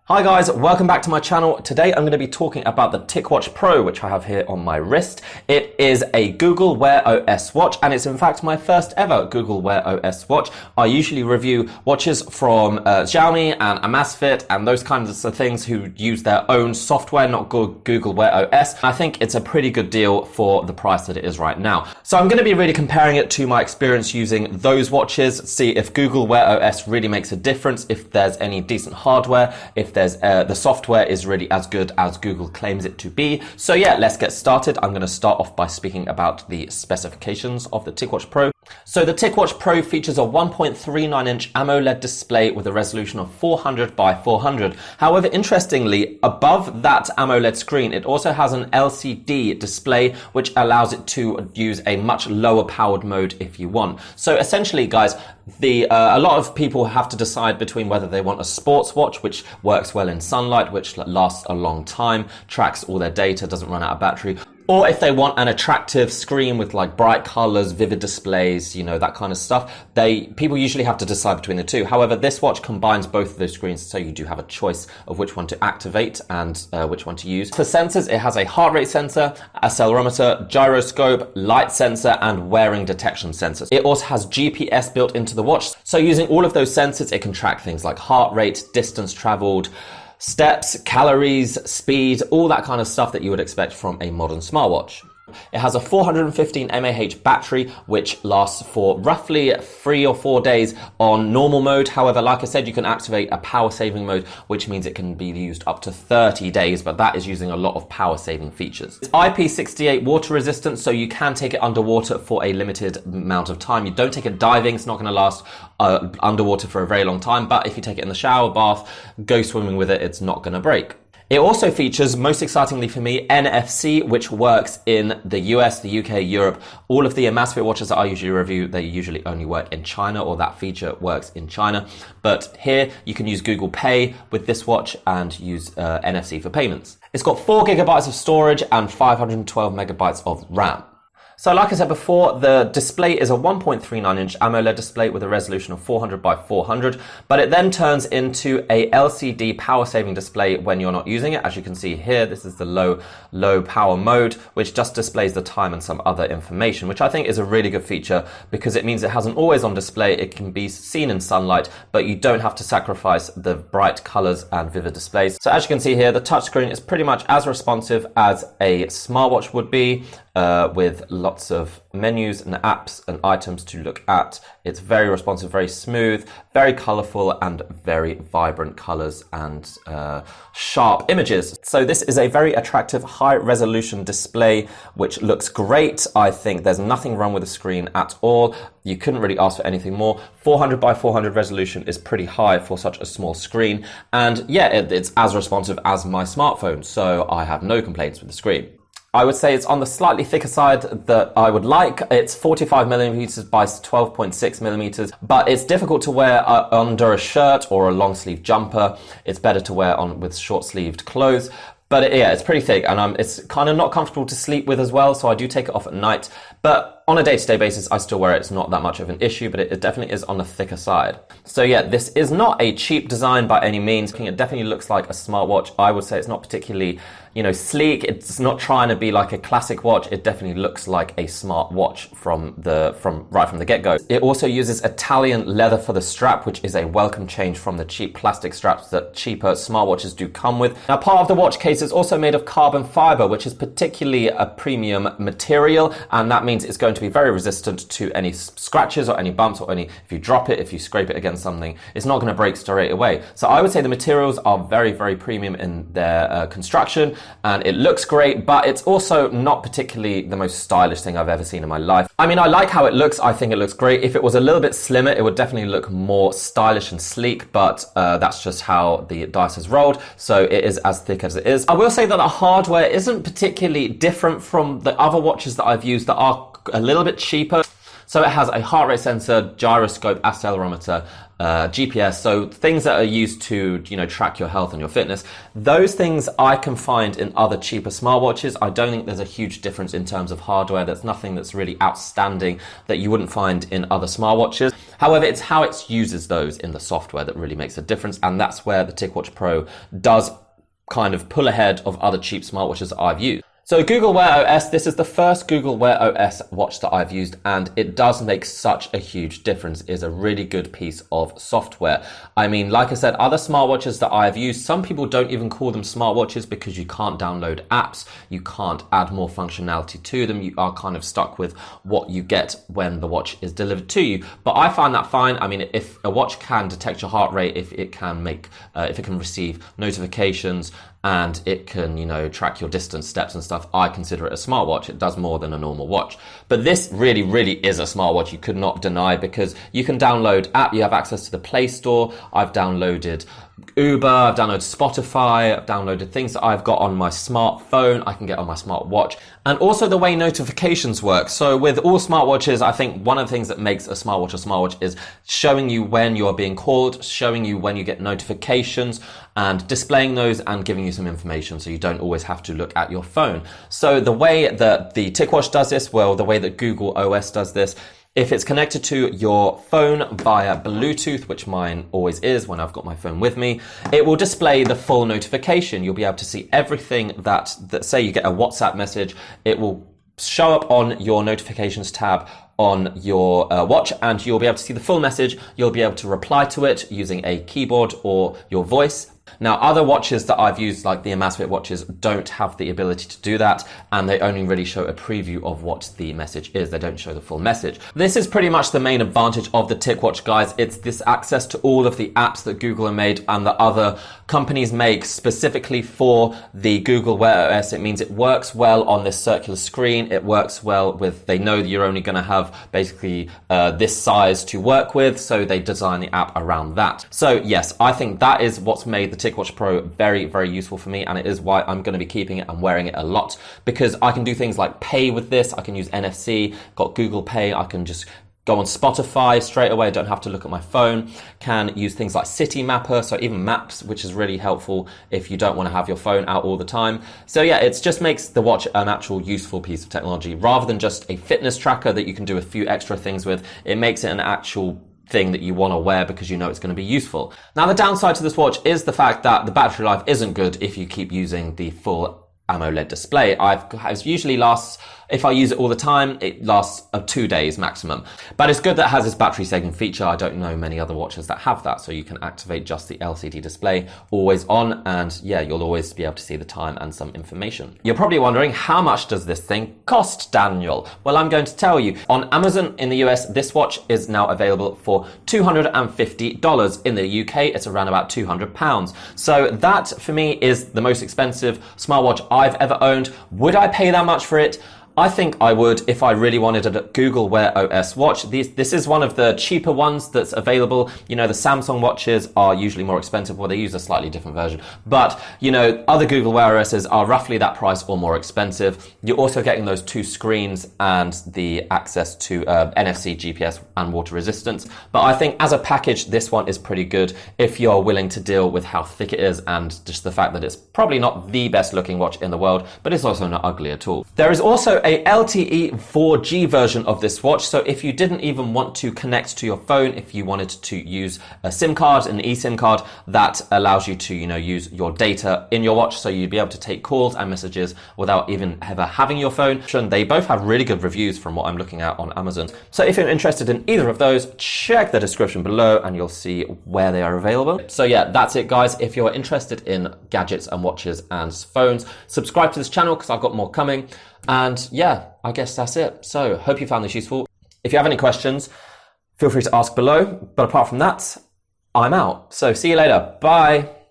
Hi guys, welcome back to my channel. Today I'm going to be talking about the TicWatch Pro, which I have here on my wrist. It is a Google Wear OS watch, and it's in fact my first ever Google Wear OS watch. I usually review watches from Xiaomi and Amazfit and those kinds of things who use their own software, not Google Wear OS. I think it's a pretty good deal for the price that it is right now. So I'm going to be really comparing it to my experience using those watches, see if Google Wear OS really makes a difference, if there's any decent hardware, if the software is really as good as Google claims it to be. So yeah, let's get started. I'm going to start off by speaking about the specifications of the TicWatch Pro. So the TicWatch Pro features a 1.39-inch AMOLED display with a resolution of 400 by 400. However, interestingly, above that AMOLED screen, it also has an LCD display, which allows it to use a much lower powered mode if you want. So essentially, guys, a lot of people have to decide between whether they want a sports watch, which works well in sunlight, which lasts a long time, tracks all their data, doesn't run out of battery, or if they want an attractive screen with like bright colors, vivid displays, you know, that kind of stuff. People usually have to decide between the two. However, this watch combines both of those screens, so you do have a choice of which one to activate and which one to use. For sensors, it has a heart rate sensor, accelerometer, gyroscope, light sensor, and wearing detection sensors. It also has GPS built into the watch. So using all of those sensors, it can track things like heart rate, distance traveled, steps, calories, speed, all that kind of stuff that you would expect from a modern smartwatch. It has a 415 mAh battery, which lasts for roughly 3 or 4 days on normal mode. However, like I said, you can activate a power saving mode, which means it can be used up to 30 days, but that is using a lot of power saving features. It's IP68 water resistant, so you can take it underwater for a limited amount of time. You don't take it diving, it's not going to last underwater for a very long time, but if you take it in the shower, bath, go swimming with it, it's not going to break. It also features, most excitingly for me, NFC, which works in the US, the UK, Europe. All of the Amazfit watches that I usually review, they usually only work in China, or that feature works in China. But here you can use Google Pay with this watch and use NFC for payments. It's got 4 gigabytes of storage and 512 megabytes of RAM. So like I said before, the display is a 1.39-inch AMOLED display with a resolution of 400 by 400, but it then turns into a LCD power-saving display when you're not using it. As you can see here, this is the low power mode, which just displays the time and some other information, which I think is a really good feature because it means it has an always-on display. It can be seen in sunlight, but you don't have to sacrifice the bright colors and vivid displays. So as you can see here, the touchscreen is pretty much as responsive as a smartwatch would be, with lots of menus and apps and items to look at. It's very responsive, very smooth, very colorful, and very vibrant colors and sharp images. So this is a very attractive high resolution display, which looks great. I think there's nothing wrong with the screen at all. You couldn't really ask for anything more. 400 by 400 resolution is pretty high for such a small screen. And yeah, it's as responsive as my smartphone. So I have no complaints with the screen. I would say it's on the slightly thicker side that I would like. It's 45 millimeters by 12.6 millimeters, but it's difficult to wear under a shirt or a long sleeve jumper. It's better to wear on with short sleeved clothes. But yeah, it's pretty thick, and it's kind of not comfortable to sleep with as well, so I do take it off at night. But on a day-to-day basis, I still wear it. It's not that much of an issue, but it definitely is on the thicker side. So yeah, this is not a cheap design by any means. It definitely looks like a smartwatch. I would say it's not particularly, sleek. It's not trying to be like a classic watch. It definitely looks like a smartwatch right from the get-go. It also uses Italian leather for the strap, which is a welcome change from the cheap plastic straps that cheaper smartwatches do come with. Now, part of the watch case is also made of carbon fiber, which is particularly a premium material, and that means it's going to be very resistant to any scratches or any bumps or if you drop it, if you scrape it against something, it's not going to break straight away. So I would say the materials are very, very premium in their construction, and it looks great, but it's also not particularly the most stylish thing I've ever seen in my life. I mean, I like how it looks. I think it looks great. If it was a little bit slimmer, it would definitely look more stylish and sleek, but that's just how the dice has rolled. So it is as thick as it is. I will say that the hardware isn't particularly different from the other watches that I've used that are a little bit cheaper. So it has a heart rate sensor, gyroscope, accelerometer, GPS, so things that are used to, track your health and your fitness. Those things I can find in other cheaper smartwatches. I don't think there's a huge difference in terms of hardware. There's nothing that's really outstanding that you wouldn't find in other smartwatches. However, it's how it uses those in the software that really makes a difference, and that's where the TicWatch Pro does kind of pull ahead of other cheap smartwatches that I've used. So Google Wear OS, this is the first Google Wear OS watch that I've used, and it does make such a huge difference. It is a really good piece of software. I mean, like I said, other smartwatches that I've used, some people don't even call them smartwatches because you can't download apps, you can't add more functionality to them, you are kind of stuck with what you get when the watch is delivered to you. But I find that fine. I mean, if a watch can detect your heart rate, if it can receive notifications, and it can, track your distance, steps and stuff, I consider it a smartwatch. It does more than a normal watch. But this really, really is a smartwatch, you could not deny, because you can download app, you have access to the Play Store. I've downloaded Uber, I've downloaded Spotify, I've downloaded things that I've got on my smartphone, I can get on my smartwatch. And also the way notifications work. So with all smartwatches, I think one of the things that makes a smartwatch is showing you when you're being called, showing you when you get notifications, and displaying those and giving you some information so you don't always have to look at your phone. So the way that the TicWatch does this, well, the way that Google OS does this, if it's connected to your phone via Bluetooth, which mine always is when I've got my phone with me, it will display the full notification. You'll be able to see everything that say you get a WhatsApp message, it will show up on your notifications tab on your watch, and you'll be able to see the full message. You'll be able to reply to it using a keyboard or your voice. Now, other watches that I've used, like the Amazfit watches, don't have the ability to do that, and they only really show a preview of what the message is. They don't show the full message. This is pretty much the main advantage of the TicWatch, guys. It's this access to all of the apps that Google have made and that other companies make specifically for the Google Wear OS. It means it works well on this circular screen. It works well with, they know that you're only going to have basically this size to work with, so they design the app around that. So yes, I think that is what's made the TicWatch Pro very, very useful for me, and it is why I'm going to be keeping it and wearing it a lot, because I can do things like pay with this. I can use NFC, got Google Pay, I can just go on Spotify straight away, I don't have to look at my phone, can use things like City Mapper, so even maps, which is really helpful if you don't want to have your phone out all the time. So yeah, it just makes the watch an actual useful piece of technology, rather than just a fitness tracker that you can do a few extra things with. It makes it an actual thing that you want to wear because you know it's going to be useful. Now, the downside to this watch is the fact that the battery life isn't good if you keep using the full AMOLED display. It usually lasts, if I use it all the time, it lasts 2 days maximum. But it's good that it has this battery saving feature. I don't know many other watches that have that. So you can activate just the LCD display always on, and yeah, you'll always be able to see the time and some information. You're probably wondering, how much does this thing cost, Daniel? Well, I'm going to tell you. On Amazon in the US, this watch is now available for $250. In the UK, it's around about £200. So that for me is the most expensive smartwatch I've ever owned. Would I pay that much for it? I think I would if I really wanted a Google Wear OS watch. This is one of the cheaper ones that's available. You know, the Samsung watches are usually more expensive, well, they use a slightly different version. But, you know, other Google Wear OSs are roughly that price or more expensive. You're also getting those 2 screens and the access to NFC, GPS and water resistance. But I think as a package, this one is pretty good if you're willing to deal with how thick it is and just the fact that it's probably not the best looking watch in the world, but it's also not ugly at all. There is also a LTE 4G version of this watch. So if you didn't even want to connect to your phone, if you wanted to use a SIM card, an eSIM card, that allows you to, use your data in your watch. So you'd be able to take calls and messages without even ever having your phone. And they both have really good reviews from what I'm looking at on Amazon. So if you're interested in either of those, check the description below and you'll see where they are available. So yeah, that's it, guys. If you're interested in gadgets and watches and phones, subscribe to this channel because I've got more coming. And yeah, I guess that's it. So hope you found this useful. If you have any questions, feel free to ask below. But apart from that, I'm out. So see you later. Bye.